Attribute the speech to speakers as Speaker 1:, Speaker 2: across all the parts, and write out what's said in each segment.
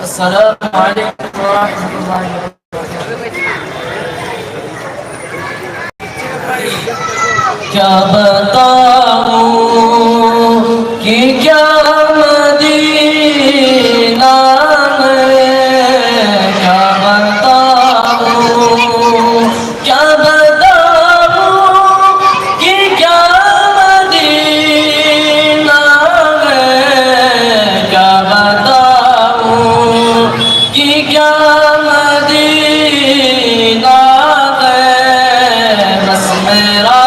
Speaker 1: السلام علیکم ورحمۃ اللہ وبرکاتہ۔ کیا بتاؤں کہ کیا مدینہ میں، کیا بتاؤں، کیا بتاؤں کہ کیا مدینہ میں، کیا بتاؤں کہ کیا مدینہ ہے، بس میرا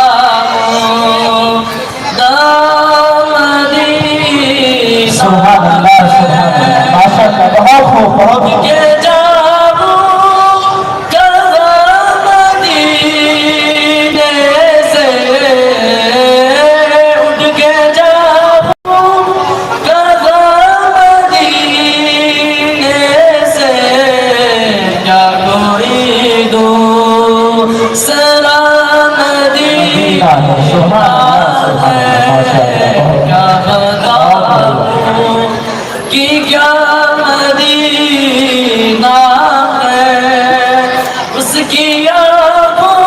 Speaker 2: سبحان اللہ سبحان اللہ، ماشاء اللہ، بہت خوب بہت خوب۔
Speaker 1: کہ کیا مدینہ ہے، اس کی آنکھوں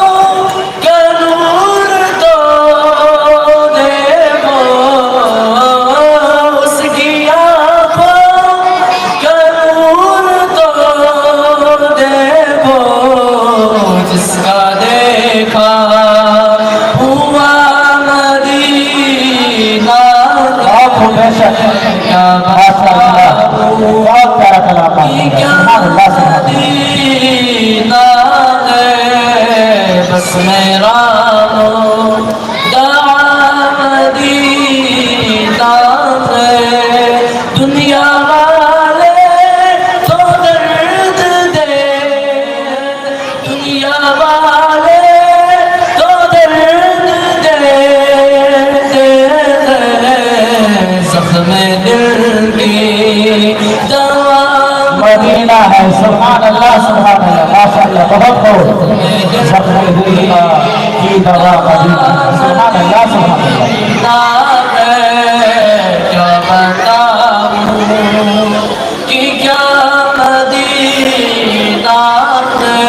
Speaker 1: کا نور تو دیکھو، اس کی آنکھوں کا نور تو دیکھو، جس کا دیکھا ہوا مدینہ کیا
Speaker 2: بہت پیارا کلام ہے، سبحان اللہ سبحان
Speaker 1: مدینہ ہے، بس میرا دعا مدینہ ہے، دنیا والے تو درد دے، دنیا والے تو درد دے، زخم دل کی دوا
Speaker 2: مدینہ ہے، سبحان اللہ سبحان اللہ، ماشاء اللہ، بہت خوب۔ زخم دل کی دوا مدینہ، سبحان اللہ سبحان اللہ۔
Speaker 1: کیا بتاؤں کہ کیا مدینہ ہے،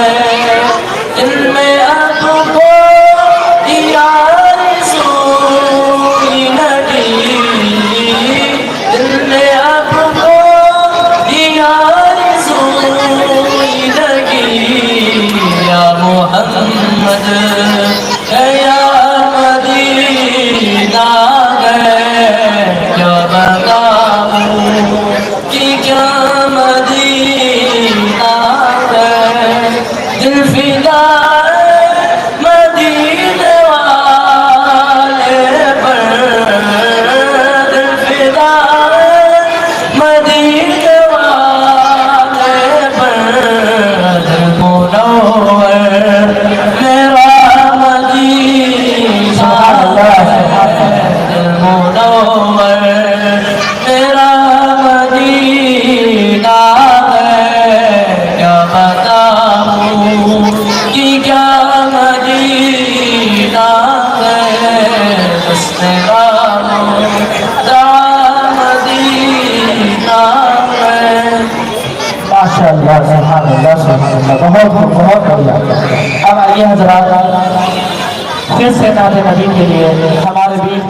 Speaker 1: دل میں اب کوئی آرزوئی نہیں، دل میں اب کوئی آرزوئی نہیں، یا محمد یا مدینہ ہے، کیا بتاؤں کہ کیا مدینہ ہے، دل فدا مدینے والے پر، دل فدا مدینے والے پر، دل منور میرا مدینہ ہے، دل منور میرا مدینہ ہے، کیا بتاؤں کہ کیا مدینہ ہے، بس میرا دعا مدینہ ہے۔
Speaker 2: ماشاء اللہ سبحان اللہ سبحان اللہ، بہت خوب بہت بڑھیا۔ اب آئیے حضرات، پھر سے نعت نبی کے لیے ہمارے بیچ